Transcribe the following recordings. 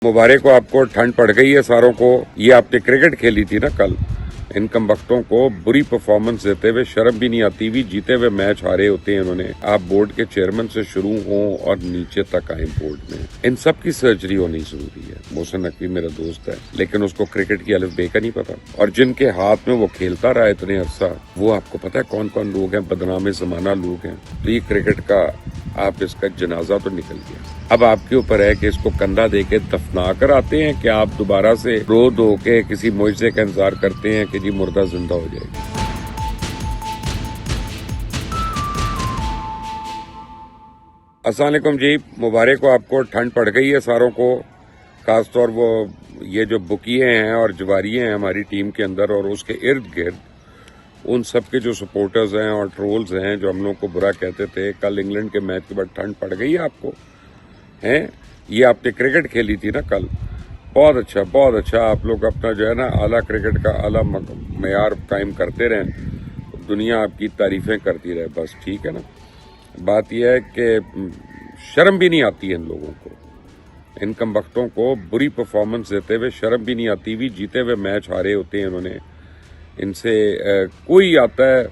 मुबारक हो आपको, ठंड पड़ गई है सारों को। ये आपने क्रिकेट खेली थी ना कल, इन कम वक्तों को बुरी परफॉर्मेंस देते हुए शर्म भी नहीं आती भी, जीते हुए मैच हारे होते हैं इन्होंने। आप बोर्ड के चेयरमैन से शुरू हों और नीचे तक आए बोर्ड में, इन सब की सर्जरी होनी जरूरी है। मोहसिन नकवी मेरा दोस्त है, लेकिन उसको क्रिकेट की अलिफ बे का नहीं पता। और जिनके हाथ में वो खेलता रहा इतने अरसा, वो आपको पता है कौन कौन लोग हैं, बदनामे जमाना लोग हैं। तो ये क्रिकेट का आप इसका जनाजा तो निकल गया। अब आपके ऊपर है कि इसको कंधा दे के दफना कर आते हैं कि आप दोबारा से रो धो के किसी मुआवजे का इंतजार करते हैं कि जी मुर्दा जिंदा हो जाएगी। अस्सलाम वालेकुम जी, मुबारक हो आपको, ठंड पड़ गई है सारों को। खासतौर वो ये जो बुकिए हैं और जवारिये हैं हमारी टीम के अंदर और उसके इर्द गिर्द, उन सब के जो सपोर्टर्स हैं और ट्रोल्स हैं जो हम लोग को बुरा कहते थे। कल इंग्लैंड के मैच के बाद ठंड पड़ गई है आपको, हैं? ये आपने क्रिकेट खेली थी ना कल, बहुत अच्छा। आप लोग अपना जो है ना आला क्रिकेट का आला मयार कायम करते रहें, दुनिया आपकी तारीफें करती रहे, बस ठीक है ना। बात यह है कि शर्म भी नहीं आती है इन लोगों को, इन कम वक्तों को बुरी परफॉर्मेंस देते हुए शर्म भी नहीं आती भी, जीते हुए मैच हारे होते हैं इन्होंने। इनसे कोई आता है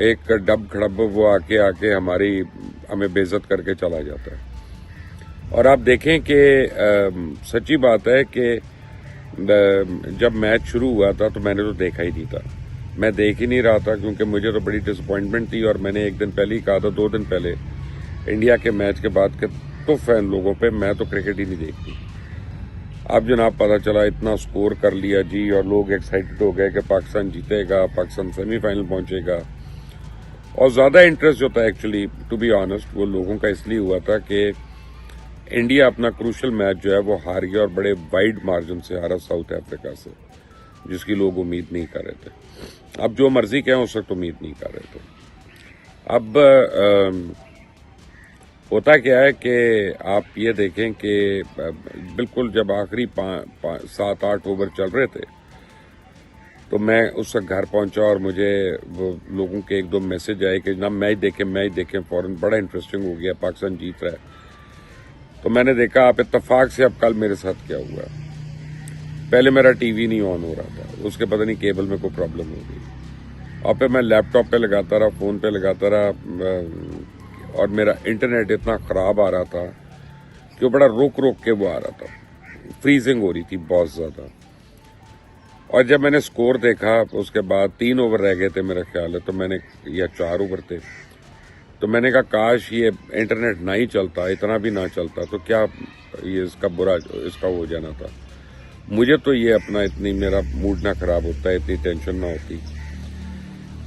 एक डब खड़ब, वो आके हमें बेइज्जत करके चला जाता है। और आप देखें कि सच्ची बात है कि जब मैच शुरू हुआ था तो मैंने तो देखा ही नहीं था, मैं देख ही नहीं रहा था, क्योंकि मुझे तो बड़ी डिसअपॉइंटमेंट थी। और मैंने एक दिन पहले ही कहा था, 2 दिन पहले इंडिया के मैच के बाद के तो फैन लोगों पे मैं तो क्रिकेट ही नहीं देखती। अब जनाब पता चला इतना स्कोर कर लिया जी, और लोग एक्साइटेड हो गए कि पाकिस्तान जीतेगा, पाकिस्तान सेमीफाइनल पहुंचेगा। और ज्यादा इंटरेस्ट जो था एक्चुअली टू बी ऑनेस्ट वो लोगों का इसलिए हुआ था कि इंडिया अपना क्रूशल मैच जो है वो हार गया, और बड़े वाइड मार्जिन से हारा साउथ अफ्रीका से, जिसकी लोग उम्मीद नहीं कर रहे थे। अब जो मर्जी कहें उस वक्त उम्मीद नहीं कर रहे थे। अब होता क्या है कि आप ये देखें कि बिल्कुल जब आखिरी 7-8 ओवर चल रहे थे तो मैं उस वक्त घर पहुंचा और मुझे वो लोगों के 1-2 मैसेज आए कि जनाब मैच देखें फौरन, बड़ा इंटरेस्टिंग हो गया, पाकिस्तान जीत रहा है। तो मैंने देखा आप इत्तेफाक से अब कल मेरे साथ क्या हुआ। पहले मेरा टीवी नहीं ऑन हो रहा था, उसके पता नहीं केबल में कोई प्रॉब्लम हो गई, और फिर मैं लैपटॉप पे लगाता रहा, फोन पे लगाता रहा, और मेरा इंटरनेट इतना खराब आ रहा था कि वो बड़ा रोक के वो आ रहा था, फ्रीजिंग हो रही थी बहुत ज्यादा। और जब मैंने स्कोर देखा उसके बाद 3 ओवर रह गए थे मेरा ख्याल है, तो मैंने, या 4 ओवर थे, तो मैंने कहा काश ये इंटरनेट ना ही चलता, इतना भी ना चलता, तो क्या ये इसका हो जाना था। मुझे तो ये अपना इतनी मेरा मूड ना खराब होता है, इतनी टेंशन ना होती।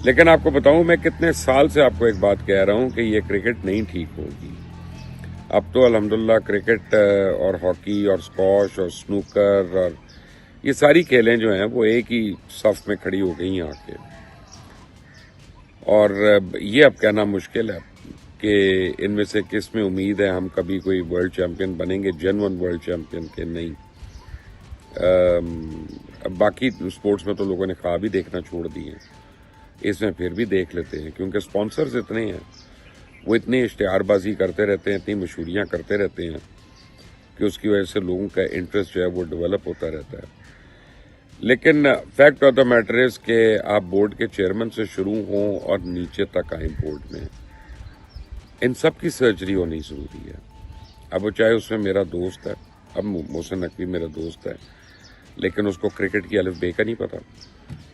लेकिन आपको बताऊं, मैं कितने साल से आपको एक बात कह रहा हूं कि ये क्रिकेट नहीं ठीक होगी। अब तो अल्हम्दुलिल्लाह क्रिकेट और हॉकी और स्क्वॉश और स्नूकर और ये सारी खेलें जो हैं वो एक ही सफ में खड़ी हो गई हैं आके। और ये अब कहना मुश्किल है कि इनमें से किस में उम्मीद है हम कभी कोई वर्ल्ड चैंपियन बनेंगे, जेन्युइन वर्ल्ड चैंपियन के नहीं। बाकी स्पोर्ट्स में तो लोगों ने ख्वाब ही देखना छोड़ दिए हैं, इसमें फिर भी देख लेते हैं, क्योंकि स्पॉन्सर्स इतने हैं, वो इतनी इश्तिहारबाजी करते रहते हैं, इतनी मशहूरियाँ करते रहते हैं कि उसकी वजह से लोगों का इंटरेस्ट जो है वो डेवलप होता रहता है। लेकिन fact of the matter is कि आप बोर्ड के चेयरमैन से शुरू हों और नीचे तक आए बोर्ड में, इन सब की सर्जरी होनी जरूरी है। अब वो चाहे उसमें मेरा दोस्त है, अब मोहसिन नकवी मेरा दोस्त है, लेकिन उसको क्रिकेट की अलिफ बे का नहीं पता,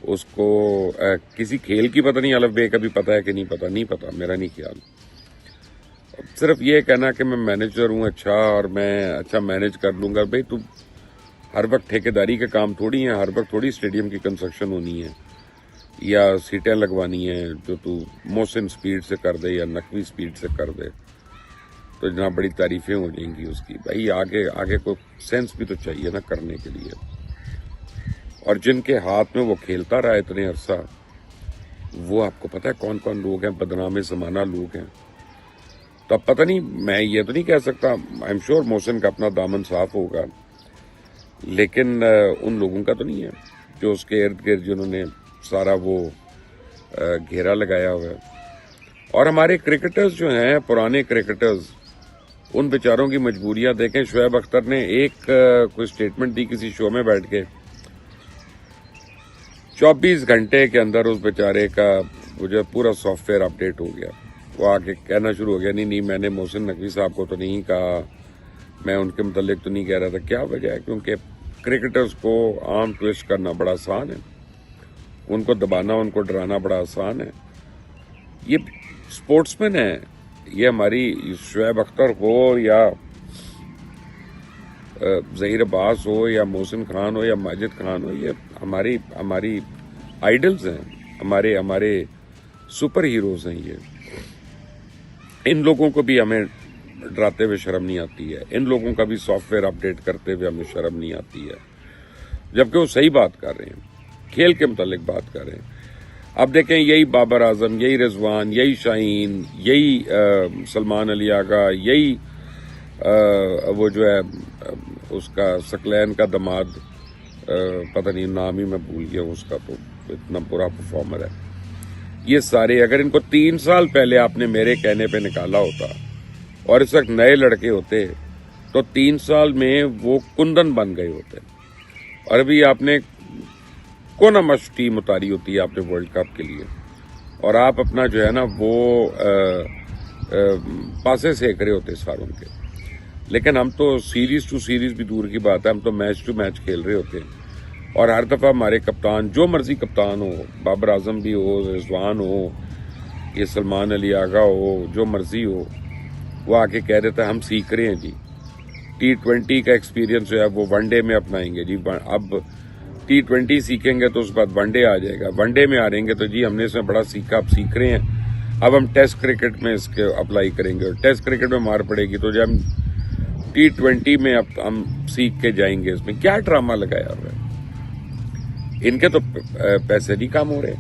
उसको किसी खेल की पता नहीं, अलिफ बे का भी पता है कि नहीं पता, मेरा नहीं ख्याल। सिर्फ ये कहना कि मैं मैनेजर हूँ अच्छा और मैं अच्छा मैनेज कर लूंगा, भाई तू हर वक्त ठेकेदारी के काम थोड़ी है, हर वक्त थोड़ी स्टेडियम की कंस्ट्रक्शन होनी है या सीटें लगवानी है जो तू मोहसिन स्पीड से कर दे या नकवी स्पीड से कर दे तो जनाब बड़ी तारीफें हो जाएंगी उसकी। भाई आगे कोई सेंस भी तो चाहिए ना करने के लिए। और जिनके हाथ में वो खेलता रहा इतने अरसा, वो आपको पता है कौन कौन लोग हैं, बदनामे जमाना लोग हैं। तो अब पता नहीं, मैं ये तो नहीं कह सकता, आई एम श्योर मोहसिन का अपना दामन साफ होगा, लेकिन उन लोगों का तो नहीं है जो उसके इर्द गिर्द जिन्होंने सारा वो घेरा लगाया हुआ है। और हमारे क्रिकेटर्स जो हैं, पुराने क्रिकेटर्स, ان بیچاروں کی مجبوریاں دیکھیں. شعیب اختر نے ایک کوئی سٹیٹمنٹ دی کسی شو میں بیٹھ کے, 24 گھنٹے کے اندر اس بیچارے کا جو پورا سافٹ ویئر اپڈیٹ ہو گیا. وہ آ کے کہنا شروع ہو گیا, نہیں میں نے محسن نقوی صاحب کو تو نہیں کہا, میں ان کے متعلق تو نہیں کہہ رہا تھا. کیا وجہ ہے؟ کیونکہ کرکٹرز کو آرم ٹویسٹ کرنا بڑا آسان ہے, ان کو دبانا, ان کو ڈرانا بڑا آسان ہے. یہ سپورٹس مین ہے. یہ ہماری شعیب اختر ہو یا ظہیر عباس ہو یا محسن خان ہو یا ماجد خان ہو, یہ ہماری آئیڈلز ہیں, ہمارے سپر ہیروز ہیں. یہ ان لوگوں کو بھی ہمیں ڈراتے ہوئے شرم نہیں آتی ہے, ان لوگوں کا بھی سافٹ ویئر اپڈیٹ کرتے ہوئے ہمیں شرم نہیں آتی ہے, جبکہ وہ صحیح بات کر رہے ہیں, کھیل کے متعلق بات کر رہے ہیں. اب دیکھیں, یہی بابر اعظم, یہی رضوان, یہی شاہین, یہی سلمان علی آغا, یہی وہ جو ہے اس کا سکلین کا دماد, پتہ نہیں نام ہی میں بھول گیا اس کا, تو اتنا برا پرفارمر ہے. یہ سارے اگر ان کو 3 سال پہلے آپ نے میرے کہنے پہ نکالا ہوتا اور اس وقت نئے لڑکے ہوتے تو 3 سال میں وہ کندن بن گئے ہوتے. اور ابھی آپ نے کون مش ٹیم اتاری ہوتی ہے آپ نے ورلڈ کپ کے لیے, اور آپ اپنا جو ہے نا وہ پاسے سیک رہے ہوتے ساروں کے. لیکن ہم تو سیریز ٹو سیریز بھی دور کی بات ہے, ہم تو میچ ٹو میچ کھیل رہے ہوتے ہیں. اور ہر دفعہ ہمارے کپتان, جو مرضی کپتان ہو, بابر اعظم بھی ہو, رضوان ہو, یہ سلمان علی آغا ہو, جو مرضی ہو, وہ آ کے کہہ دیتا ہے ہم سیکھ رہے ہیں جی, T20 کا ایکسپیرینس جو ہے وہ ون ڈے میں اپنائیں گے جی. اب T20 سیکھیں گے تو اس بعد ون ڈے آ جائے گا, ون ڈے میں آ رہیں گے تو جی ہم نے اس میں بڑا سیکھا, اب سیکھ رہے ہیں, اب ہم ٹیسٹ کرکٹ میں اس کے اپلائی کریں گے, اور ٹیسٹ کرکٹ میں مار پڑے گی تو جب ہم T20 میں اب ہم سیکھ کے جائیں گے. اس میں کیا ڈرامہ لگایا ہوا ہے؟ ان کے تو پیسے نہیں کام ہو رہے,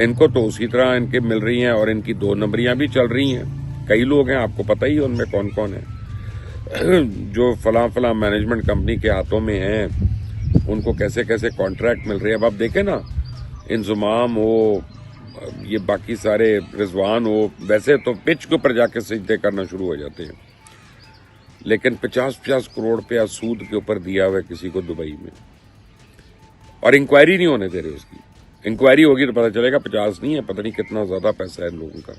ان کو تو اسی طرح ان کے مل رہی ہیں, اور ان کی 2 نمبریاں بھی چل رہی ہیں. کئی لوگ ہیں, آپ کو پتہ ہی ہے ان میں کون کون ہیں, جو فلاں مینجمنٹ کمپنی کے ہاتھوں میں ہیں, ان کو کیسے کانٹریکٹ مل رہے ہیں. اب آپ دیکھیں نا, انضمام ہو, یہ باقی سارے, رضوان ہو, ویسے تو پچ کے اوپر جا کے سجدے کرنا شروع ہو جاتے ہیں, لیکن 50 کروڑ روپیہ سود کے اوپر دیا ہوا ہے کسی کو دبئی میں, اور انکوائری نہیں ہونے دے رہے. اس کی انکوائری ہوگی تو پتہ چلے گا 50 نہیں ہے, پتہ نہیں کتنا زیادہ پیسہ ہے ان لوگوں کا.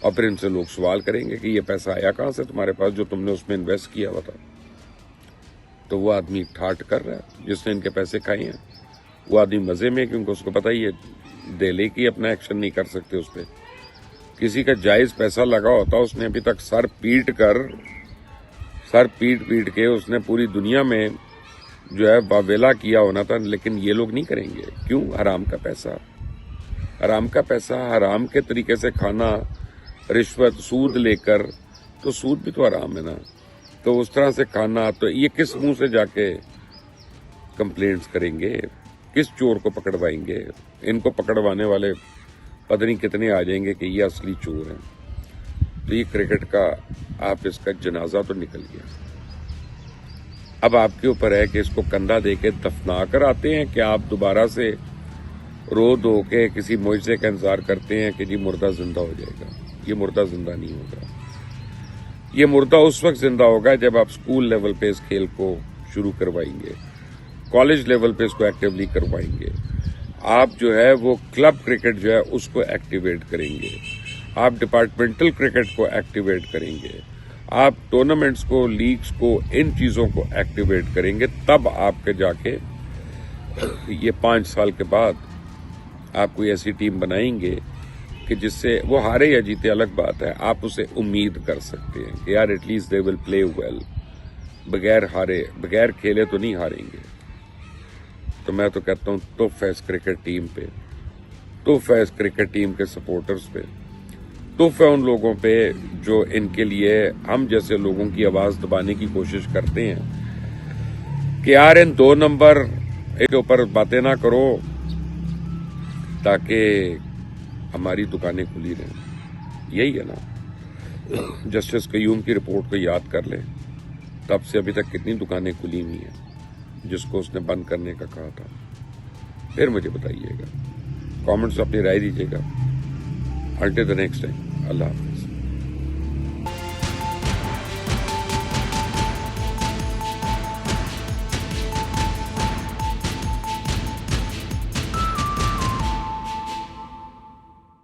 اور پھر ان سے لوگ سوال کریں گے کہ یہ پیسہ آیا کہاں سے تمہارے پاس جو تم نے اس میں انویسٹ کیا ہوا تھا. تو وہ آدمی ٹھاٹ کر رہا ہے جس نے ان کے پیسے کھائے ہیں, وہ آدمی مزے میں, کیونکہ اس کو پتہ ہی ہے دہلی کی اپنا ایکشن نہیں کر سکتے اس پہ. کسی کا جائز پیسہ لگا ہوتا, اس نے ابھی تک سر پیٹ کے اس نے پوری دنیا میں جو ہے واویلا کیا ہونا تھا, لیکن یہ لوگ نہیں کریں گے. کیوں؟ حرام کا پیسہ, حرام کے طریقے سے کھانا, رشوت, سود لے کر, تو سود بھی تو حرام ہے نا, تو اس طرح سے کھانا. تو یہ کس منہ سے جا کے کمپلینٹس کریں گے, کس چور کو پکڑوائیں گے؟ ان کو پکڑوانے والے پتہ نہیں کتنے آ جائیں گے کہ یہ اصلی چور ہیں. تو یہ کرکٹ کا آپ اس کا جنازہ تو نکل گیا. اب آپ کے اوپر ہے کہ اس کو کندھا دے کے دفنا کر آتے ہیں کہ آپ دوبارہ سے رو دھو کے کسی معجزے کا انتظار کرتے ہیں کہ جی مردہ زندہ ہو جائے گا. یہ مردہ زندہ نہیں ہوگا. یہ مردہ اس وقت زندہ ہوگا جب آپ اسکول لیول پہ اس کھیل کو شروع کروائیں گے, کالج لیول پہ اس کو ایکٹیولی کروائیں گے, آپ جو ہے وہ کلب کرکٹ جو ہے اس کو ایکٹیویٹ کریں گے, آپ ڈپارٹمنٹل کرکٹ کو ایکٹیویٹ کریں گے, آپ ٹورنامنٹس کو, لیگز کو, ان چیزوں کو ایکٹیویٹ کریں گے. تب آپ کے جا کے یہ 5 سال کے بعد آپ کوئی ایسی ٹیم بنائیں گے کہ جس سے وہ ہارے یا جیتے الگ بات ہے, آپ اسے امید کر سکتے ہیں کہ یار at least they will play well. بغیر کھیلے تو نہیں ہاریں گے. تو میں تو کہتا ہوں تحفہ اس کرکٹ ٹیم پہ, تحفہ اس کرکٹ ٹیم کے سپورٹرز پہ, تحفہ ان لوگوں پہ جو ان کے لیے ہم جیسے لوگوں کی آواز دبانے کی کوشش کرتے ہیں کہ یار ان 2 نمبر کے اوپر باتیں نہ کرو تاکہ ہماری دکانیں کھلی رہیں. یہی ہے نا, جسٹس قیوم کی رپورٹ کو یاد کر لیں, تب سے ابھی تک کتنی دکانیں کھلی ہوئی ہیں جس کو اس نے بند کرنے کا کہا تھا. پھر مجھے بتائیے گا, کامنٹس اپنی رائے دیجیے گا. Until the next time, Allah.